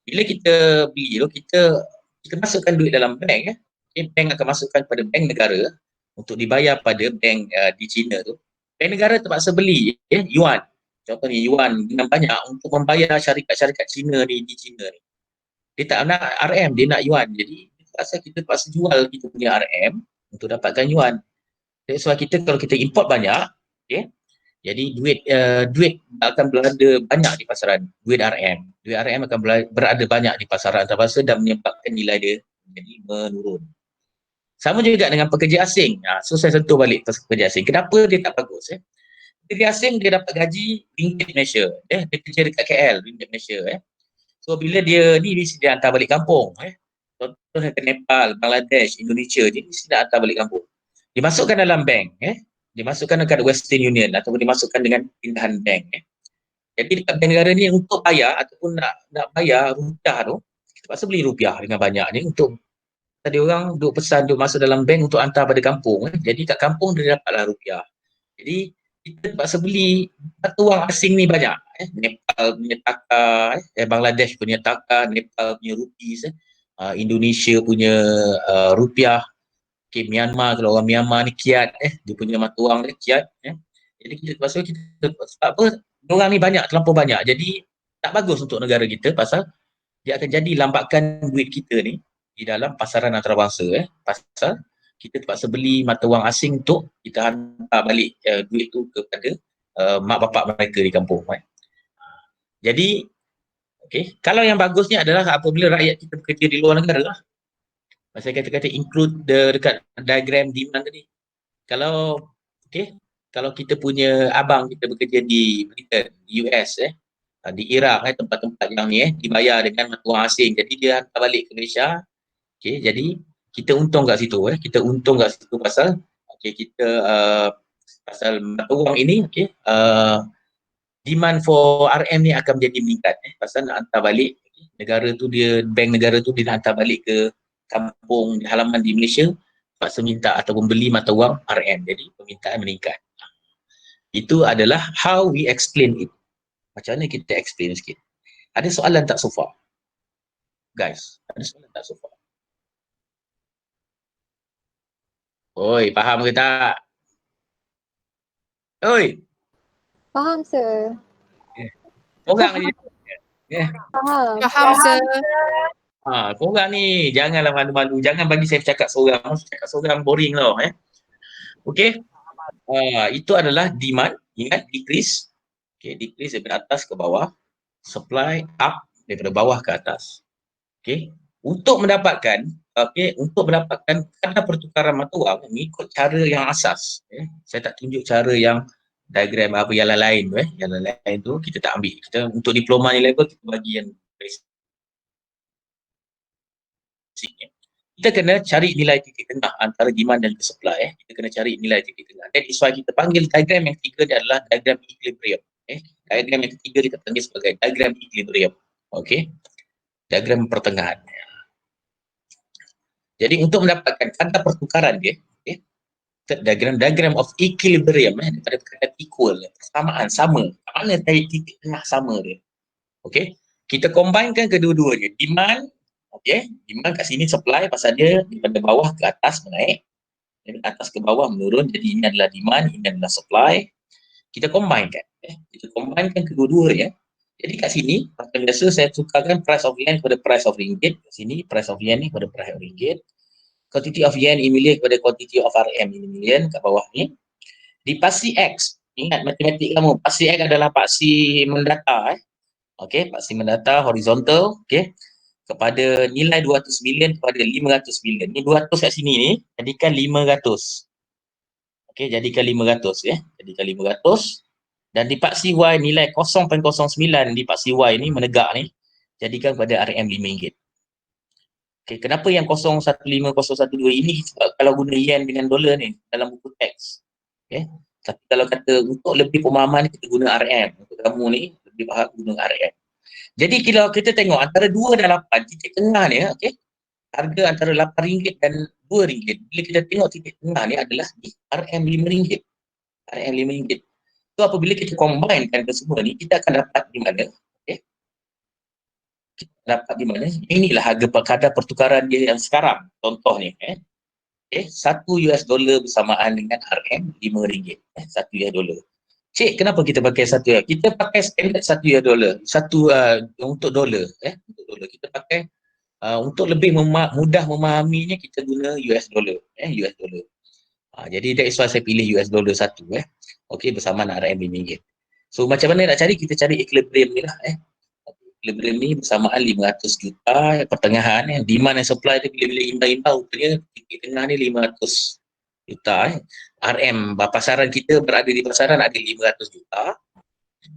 Bila kita beli tu, kita masukkan duit dalam bank. Bank akan masukkan pada bank negara untuk dibayar pada bank di China tu. Bank negara terpaksa beli yuan. Contohnya yuan dengan banyak untuk membayar syarikat-syarikat China ni di China ni. Dia tak nak RM, dia nak yuan. Jadi kita terpaksa jual kita punya RM untuk dapatkan yuan. Sebab kita kalau kita import banyak, jadi duit akan berada banyak di pasaran, duit RM. Duit RM akan berada banyak di pasaran antarabangsa dan menyebabkan nilai dia jadi menurun. Sama juga dengan pekerja asing. So saya sentuh balik pekerja asing. Kenapa dia tak bagus? Pekerja asing dia dapat gaji ringgit Malaysia. Dia kerja dekat KL, ringgit Malaysia. So bila dia ni mesti dia hantar balik kampung. Contohnya ke Nepal, Bangladesh, Indonesia, dia mesti nak hantar balik kampung. Dimasukkan dalam bank. Dimasukkan dekat Western Union ataupun dimasukkan dengan pindahan bank. Jadi dekat bank negara ni untuk bayar ataupun nak bayar rupiah tu, kita terpaksa beli rupiah dengan banyak ni untuk tadi orang duk pesan duk masuk dalam bank untuk hantar pada kampung. Jadi kat kampung dia dapatlah rupiah. Jadi kita terpaksa beli mata wang asing ni banyak. Nepal punya taka, Bangladesh punya taka, Nepal punya rupiah, Indonesia punya rupiah. Myanmar, kalau orang Myanmar ni kiat, dia punya mata wang dia kiat. Jadi kita terpaksa sebab apa? Orang ni banyak, terlampau banyak. Jadi tak bagus untuk negara kita pasal dia akan jadi lambakan duit kita ni di dalam pasaran antarabangsa. Pasal kita terpaksa beli mata wang asing untuk kita hantar balik duit tu kepada mak bapak mereka di kampung. Jadi, kalau yang bagusnya adalah apabila rakyat kita bekerja di luar negara lah. Saya kata-kata include dekat diagram demand tadi. Kalau kalau kita punya abang kita bekerja di Britain, di US, di Iraq, tempat-tempat yang ni dibayar dengan mata wang asing. Jadi dia hantar balik ke Malaysia. Jadi kita untung kat situ. Kita untung kat situ pasal kita pasal mata wang ini demand for RM ni akan menjadi meningkat. Pasal nak hantar balik negara tu dia, bank negara tu dia nak hantar balik ke kampung halaman di Malaysia, terpaksa minta ataupun beli mata wang RM. Jadi permintaan meningkat. Itu adalah how we explain it. Macam mana kita explain sikit. Ada soalan tak so far? Guys, ada soalan tak so far? Oi, faham ke tak? Oi. Faham, sir. Korang je. Faham. Faham, sir. Korang ni janganlah malu-malu. Jangan bagi saya cakap seorang. Cakap seorang boring tau. Okey. Itu adalah demand. Ingat, decrease. Decrease daripada atas ke bawah. Supply up daripada bawah ke atas. Untuk mendapatkan kadar pertukaran mata wang mengikut cara yang asas. Saya tak tunjuk cara yang diagram apa yang lain tu. Yang lain tu kita tak ambil. Kita untuk diploma ni level kita bagi yang basic. Kita kena cari nilai titik tengah antara demand dan supply. Kita kena cari nilai titik tengah. That is why kita panggil diagram yang ketiga ni adalah diagram equilibrium. Diagram yang ketiga kita panggil sebagai diagram equilibrium. Diagram pertengahan. Jadi untuk mendapatkan kadar pertukaran dia, diagram of equilibrium daripada perkataan equal, persamaan, sama. Mana titik tengah sama dia? Kita combinekan kedua-duanya. Demand, demand kat sini supply pasal dia daripada bawah ke atas menaik, daripada atas ke bawah menurun. Jadi ini adalah demand, ini adalah supply. Kita combinekan. Kita combinekan kedua-duanya. Jadi kat sini, macam biasa saya tukarkan price of yen kepada price of ringgit. Kat sini price of yen ni kepada price of ringgit. Quantity of yen in million kepada quantity of RM in million kat bawah ni. Di paksi X, ingat matematik kamu, paksi X adalah paksi mendata. Paksi mendata horizontal, kepada nilai 200 million kepada 500 million. Ni 200 kat sini ni, jadikan 500. Jadikan 500 Jadikan 500. Dan di paksi Y nilai 0.09 di paksi Y ni menegak ni, jadikan pada RM RM5. Kenapa yang 015, 012 ini? Sebab kalau guna yen dengan dolar ni dalam buku teks. Tapi kalau kata untuk lebih pemahaman kita guna RM. Untuk kamu ni lebih faham guna RM. Jadi kalau kita tengok antara 2 dan 8, titik tengah ni, okey, harga antara RM8 dan RM2. Bila kita tengok titik tengah ni adalah di RM5. RM5. So apabila kita combinekan kesemua ni, kita akan dapat di mana? Okey. Kita dapat di mana? Inilah harga kadar pertukaran dia yang sekarang. Contoh ni, okay, $1 bersamaan dengan RM RM5. $1. Cik, kenapa kita pakai $1? Kita pakai standard $1. Untuk dolar. Untuk dolar. Kita pakai untuk lebih mudah memahaminya, kita guna US dollar. US dollar. Jadi that is why saya pilih US dollar 1. Okey, bersamaan RM RM5. So macam mana nak cari? Kita cari equilibrium ni lah. Equilibrium ni bersamaan 500 juta pertengahan. Demand and supply tu bila-bila imbang-imbang, rupanya titik tengah ni 500 juta. RM, pasaran kita berada di pasaran ada 500 juta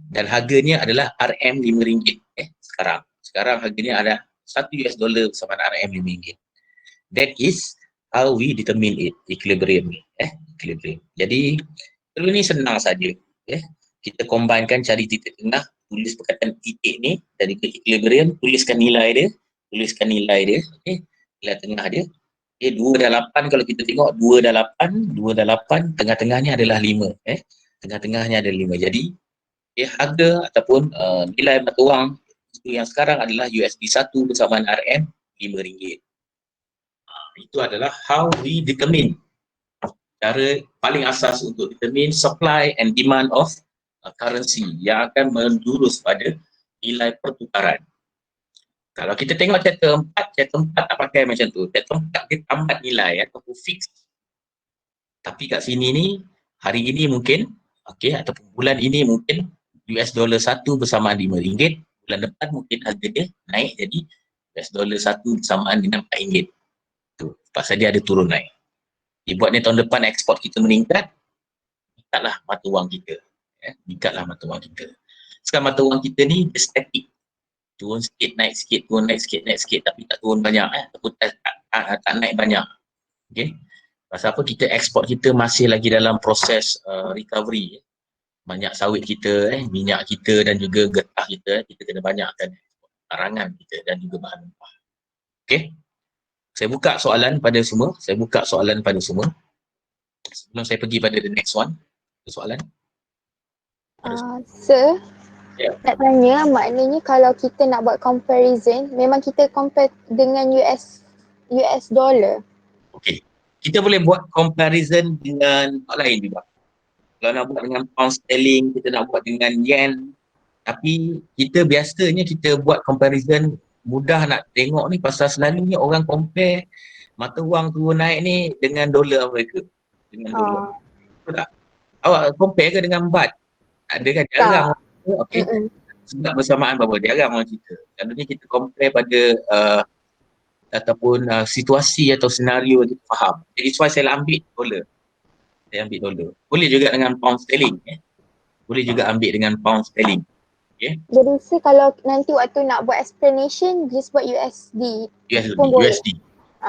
dan harganya adalah RM RM5 sekarang harganya ada $1 bersama RM RM5. That is how we determine it, equilibrium ni. Equilibrium. Jadi kalau ni senang saja. Kita combinekan, cari titik tengah, tulis perkataan titik ni dari ke equilibrium, tuliskan nilai dia. Nilai tengah dia. 2 dan 8, kalau kita tengok 2 dan 8, tengah-tengahnya adalah 5. Tengah-tengahnya ada 5. Jadi harga ataupun nilai mata wang itu yang sekarang adalah USD 1 bersamaan RM RM5. Itu adalah how we determine, cara paling asas untuk determine supply and demand of currency yang akan menjurus pada nilai pertukaran. Kalau kita tengok chapter 4 tak pakai macam tu. Chapter 4 dia tambat nilai ataupun fix. Tapi kat sini ni, hari ini mungkin, ataupun bulan ini mungkin US dollar 1 bersamaan RM5. Bulan depan mungkin harga dia naik jadi US dollar 1 bersamaan dengan RM4. Tu, pasal dia ada turun naik. Dibuatnya tahun depan ekspor kita meningkat, meningkatlah mata wang kita. Sekarang mata wang kita ni dia statik. Turun sikit, naik sikit, turun, naik sikit, tapi tak turun banyak, ataupun tak naik banyak. Okay. Pasal apa? Kita ekspor kita masih lagi dalam proses recovery. Banyak sawit kita, minyak kita dan juga getah kita, kita kena banyakkan barangan kita dan juga bahan mentah. Okay. Saya buka soalan pada semua. Sebelum saya pergi pada the next one. Soalan. Sir, Yeah. nak tanya, maknanya kalau kita nak buat comparison, memang kita compare dengan US dollar. Okey. Kita boleh buat comparison dengan tempat lain juga. Kalau nak buat dengan pound sterling, kita nak buat dengan yen. Tapi biasanya kita buat comparison, mudah nak tengok ni pasal selalunya orang compare mata wang turun naik ni dengan dolar Amerika. Betul tak? Awak compare ke dengan baht? Ada kan? Jarang. Okey. Sebab bersamaan berapa? Jarang orang cerita. Selalunya kita compare pada ataupun situasi atau senario yang kita faham. Jadi sebab saya ambil dolar. Boleh juga dengan pound sterling. Boleh juga ambil dengan pound sterling. Okay. Jadi sir, kalau nanti waktu nak buat explanation, just buat USD. USD.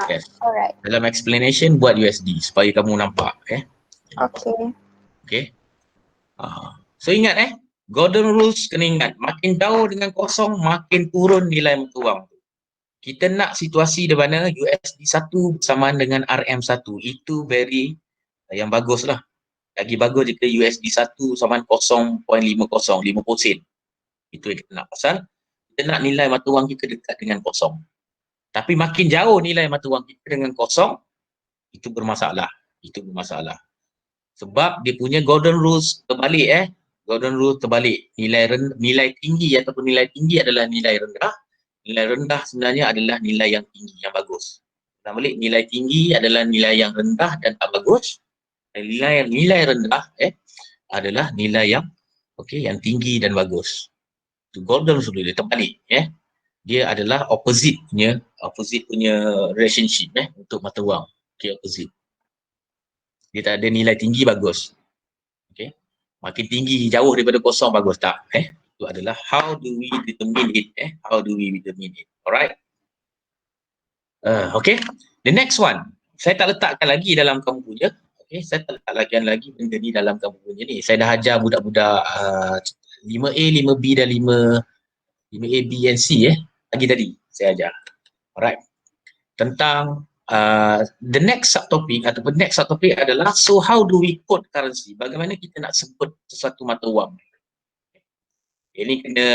Yes. Alright. Dalam explanation buat USD supaya kamu nampak. Okay. So ingat golden rules kena ingat. Makin jauh dengan kosong, makin turun nilai mata wang. Kita nak situasi di mana USD 1 bersamaan dengan RM1. Itu very yang bagus lah. Lagi bagus jika USD 1 sama 0.50, 50 sen. Itu yang kita nak. Pasal kita nak nilai mata wang kita dekat dengan kosong. Tapi makin jauh nilai mata wang kita dengan kosong, itu bermasalah. Sebab dia punya golden rules terbalik. Golden rule terbalik. Nilai tinggi ataupun nilai tinggi adalah nilai rendah. Nilai rendah sebenarnya adalah nilai yang tinggi, yang bagus. Terbalik, nilai tinggi adalah nilai yang rendah dan tak bagus. Nilai rendah adalah nilai yang yang tinggi dan bagus. Itu golden rule dia terbalik. Dia adalah opposite punya relationship untuk mata wang. Opposite. Dia tak ada nilai tinggi bagus. Makin tinggi jauh daripada kosong bagus tak? Itu adalah how do we determine it? Alright. Okay. The next one. Saya tak letakkan lagi dalam kamu punya. Saya tak letakkan lagi benda ni dalam kamu punya ni. Saya dah ajar budak-budak 5A, 5B dan 5A, B and C pagi tadi saya ajar. Alright. Tentang the next subtopic ataupun next subtopic adalah so how do we code currency? Bagaimana kita nak sebut sesuatu mata wang? Ini kena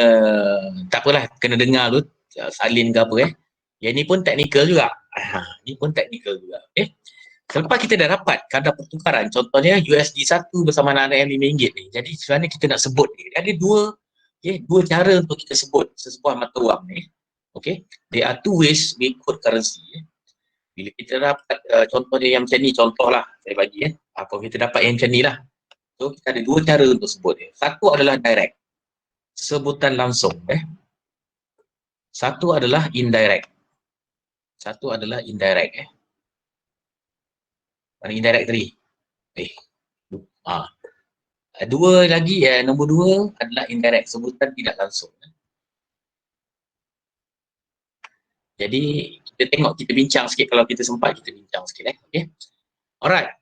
tak apalah, kena dengar dulu salin ke apa Yang ni pun teknikal juga. Ni pun teknikal juga. Selepas kita dah dapat kadar pertukaran, contohnya USD 1 bersama RM5 ni. Jadi sebenarnya kita nak sebut ni. Ada dua cara untuk kita sebut sebuah mata wang ni. Okay. There are two ways we code currency. Bila kita dapat contoh dia yang macam ni, contohlah saya bagi apa kita dapat yang macam ni lah. So kita ada dua cara untuk sebut Satu adalah direct, sebutan langsung Satu adalah indirect. Mana indirect tadi? Dua lagi nombor dua adalah indirect, sebutan tidak langsung. Jadi kita tengok, kita bincang sikit, kalau kita sempat kita bincang sikit okay. Alright.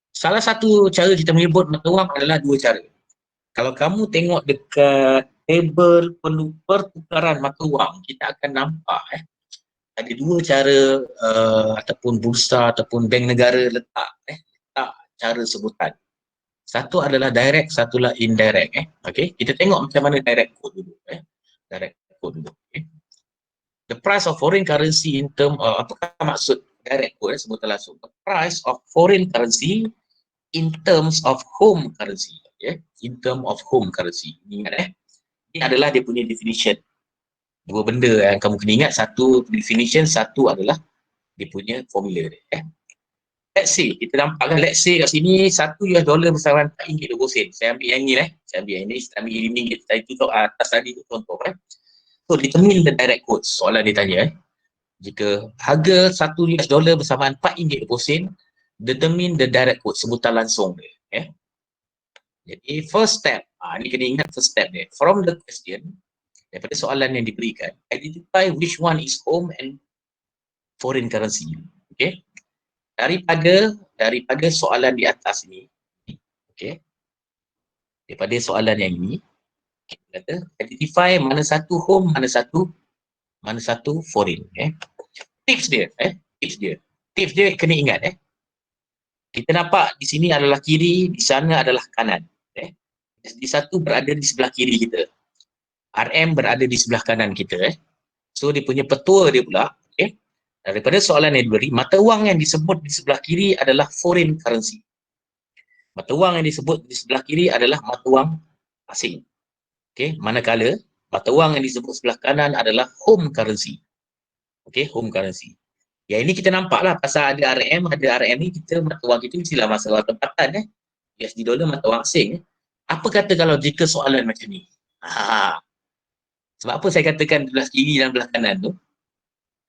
Salah satu cara kita menyebut mata wang adalah dua cara. Kalau kamu tengok dekat table pertukaran mata wang, kita akan nampak ada dua cara ataupun bursa ataupun bank negara letak cara sebutan. Satu adalah direct, satulah indirect Okay, kita tengok macam mana direct code dulu Direct code dulu The price of foreign currency in term apakah maksud direct code sebutan langsung? The price of foreign currency in terms of home currency. In term of home currency. Ingat ini adalah dia punya definition. Dua benda yang kamu kena ingat, satu definition, satu adalah dia punya formula Let's say, kita nampak kan, let's say kat sini $1 bersama RM4.20. Saya ambil yang ni saya ambil yang ni, saya ambil RM5 tadi tu atas tadi tu contoh So determine the direct quote. Soalan dia tanya jika harga $1 bersamaan RM4.20, determine the direct quote, sebutan langsung dia Jadi first step, ni kena ingat first step dia. From the question, daripada soalan yang diberikan, identify which one is home and foreign currency. Okay. Daripada soalan di atas ini, okay, daripada soalan yang ini, kita kata identify mana satu home, mana satu foreign. Tips dia kena ingat kita nampak di sini adalah kiri, di sana adalah kanan. Di satu berada di sebelah kiri kita, RM berada di sebelah kanan kita. So dia punya petua dia pula, daripada soalan yang diberi, mata wang yang disebut di sebelah kiri adalah foreign currency. Mata wang yang disebut di sebelah kiri adalah mata wang asing. Manakala mata wang yang disebut sebelah kanan adalah home currency. Home currency. Yang ini kita nampak lah, pasal ada RM ni, kita mata wang kita mestilah masalah tempatan USD dollar mata wang asing. Apa kata kalau jika soalan macam ni? Sebab apa saya katakan belah kiri dan belah kanan tu?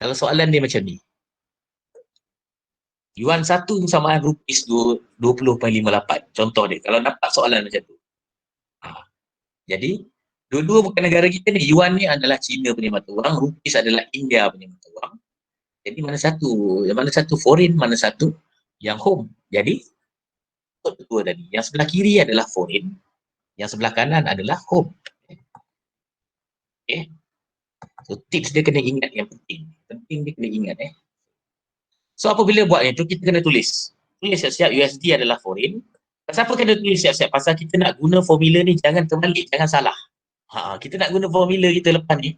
Kalau soalan dia macam ni, Yuan 1 bersamaan Rs20.58. Contoh dia, kalau dapat soalan macam tu. Jadi, dua-dua bukan negara kita ni. Yuan ni adalah China punya mata wang, Rupiah adalah India punya mata wang. Jadi, mana satu foreign, mana satu yang home. Jadi, betul tadi. Yang sebelah kiri adalah foreign, yang sebelah kanan adalah home. So tips dia kena ingat yang penting. Dia kena ingat So apabila buat itu, kita kena tulis. Tulis siap-siap USD adalah foreign. Pasal apa kena tulis siap-siap? Pasal kita nak guna formula ni jangan terbalik, jangan salah. Kita nak guna formula kita lepas ni,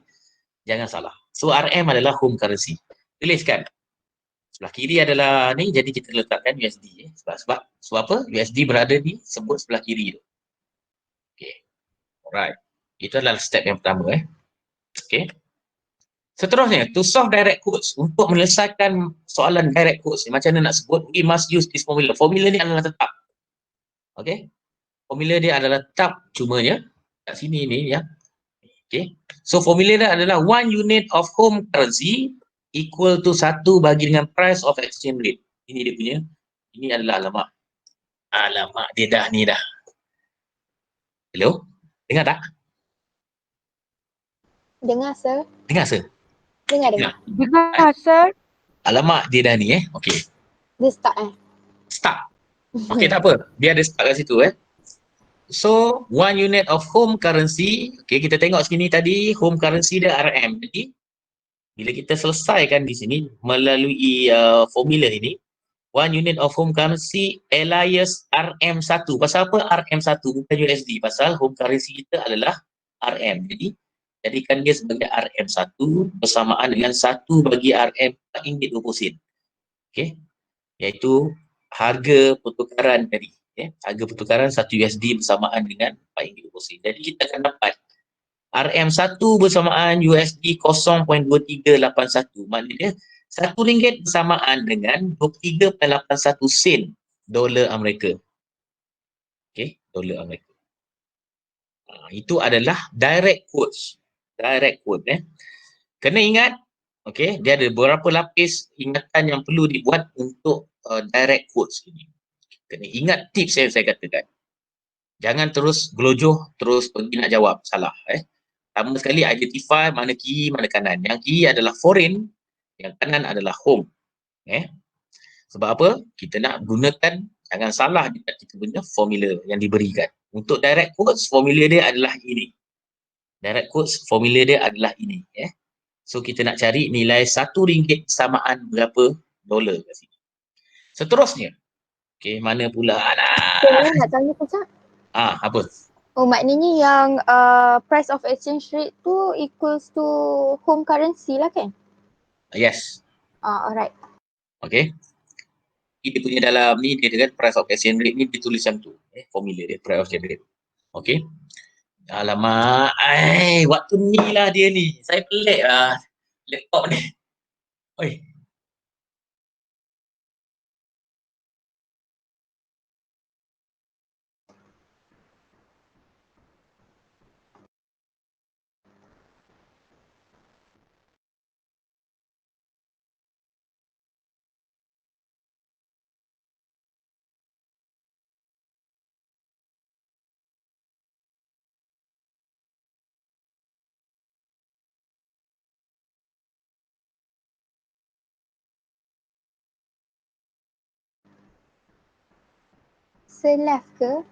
jangan salah. So RM adalah home currency. Tuliskan. Sebelah kiri adalah ni, jadi kita letakkan USD. Sebab apa? USD berada di sebut sebelah kiri tu. Alright. Itu adalah step yang pertama Seterusnya, to solve direct quotes. Untuk menyelesaikan soalan direct quotes ni, macam mana nak sebut, we must use this formula. Formula ni adalah tetap. Formula dia adalah tetap, cumanya kat sini ni So formula dia adalah 1 unit of home currency equal to 1 bagi dengan price of exchange rate. Ini dia punya, ini adalah alamak. Alamak dia dah ni dah. Hello? Dengar tak? Dengar, sir. Dengar, sir? Dengar. Dengar, sir. Alamak dia dah ni Dia start Start. Tak apa. Dia ada start kat situ So, 1 unit of home currency, okay, kita tengok sini tadi, home currency dia RM. Jadi, bila kita selesaikan di sini melalui formula ini, 1 unit of home currency alias RM1. Pasal apa RM1 bukan USD? Pasal home currency kita adalah RM. Jadi, jadikan dia sebagai RM1 bersamaan dengan 1 bagi RM RM4.20. Okay, iaitu harga pertukaran tadi. Okay? Harga pertukaran 1 USD bersamaan dengan RM4.20. Jadi, kita akan dapat RM1 bersamaan USD 0.2381. Maknanya RM1 bersamaan dengan 23.81 sen dolar Amerika. Okey, dolar Amerika. Itu adalah direct quotes. Direct quote Kena ingat, okey, dia ada beberapa lapis ingatan yang perlu dibuat untuk direct quotes ini. Kena ingat tips yang saya katakan. Jangan terus gelojoh, terus pergi nak jawab. Salah. Pertama sekali, identify mana kiri, mana kanan. Yang kiri adalah foreign, yang kanan adalah home. Sebab apa? Kita nak gunakan, jangan salah dekat kita punya formula yang diberikan. Untuk direct quotes, formula dia adalah ini. Direct quotes, formula dia adalah ini. So, kita nak cari nilai RM1 samaan berapa dolar kat sini. Seterusnya, okay, mana pula? Saya nak tanya kejap. Apa? Oh, maknanya yang price of exchange rate tu equals to home currency lah kan? Yes. Alright. Okay. Dia punya dalam ni, dia dengan price of exchange rate ni ditulis macam tu. Formula dia, price of exchange rate. Okay. Alamak, waktu ni lah dia ni. Saya pelik lah laptop ni. Oi. Saya left ke?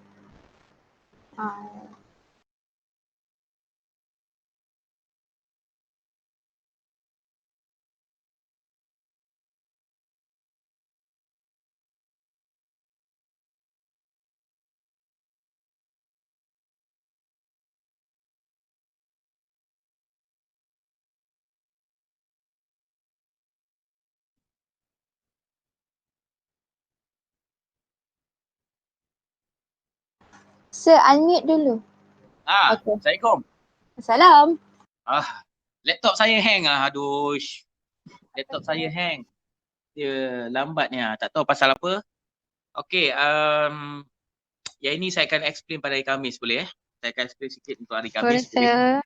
Sir, unmute dulu. Okay. Assalamualaikum. Salam. Laptop saya hang aduh. Laptop saya hang. Dia lambatnya, tak tahu pasal apa. Okey, yang ini saya akan explain pada hari Khamis boleh Saya akan explain sikit untuk hari Khamis. Sir.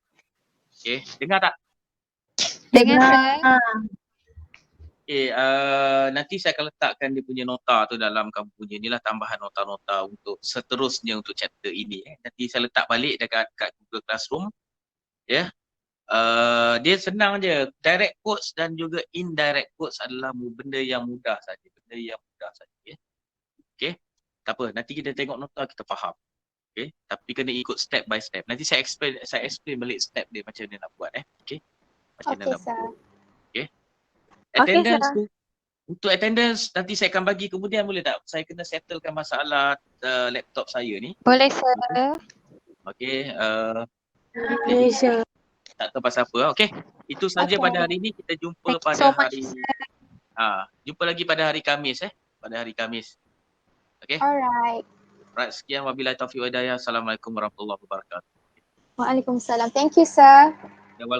Okey, dengar tak? Dengar, sir. Okay, nanti saya akan letakkan dia punya nota tu dalam kamu punya ni lah, tambahan nota-nota untuk seterusnya untuk chapter ini. Nanti saya letak balik dekat Google Classroom. Dia senang je. Direct quotes dan juga indirect quotes adalah benda yang mudah saja. Okay. Tak apa, nanti kita tengok nota kita faham. Okay. Tapi kena ikut step by step. Nanti saya explain balik step dia macam mana nak buat. Okay. Macam mana nak buat. Okay. Attendance tu. Untuk attendance nanti saya akan bagi kemudian, boleh tak? Saya kena settlekan masalah laptop saya ni. Boleh, sir. Okay. Boleh, sir. Tak tahu pasal apa. Okay. Itu saja pada hari ini. Kita jumpa pada hari jumpa lagi pada hari Khamis. Pada hari Khamis. Okay. Alright. Sekian, wabillahi taufiq wa hidayah. Assalamualaikum warahmatullahi wabarakatuh. Waalaikumsalam. Thank you, sir.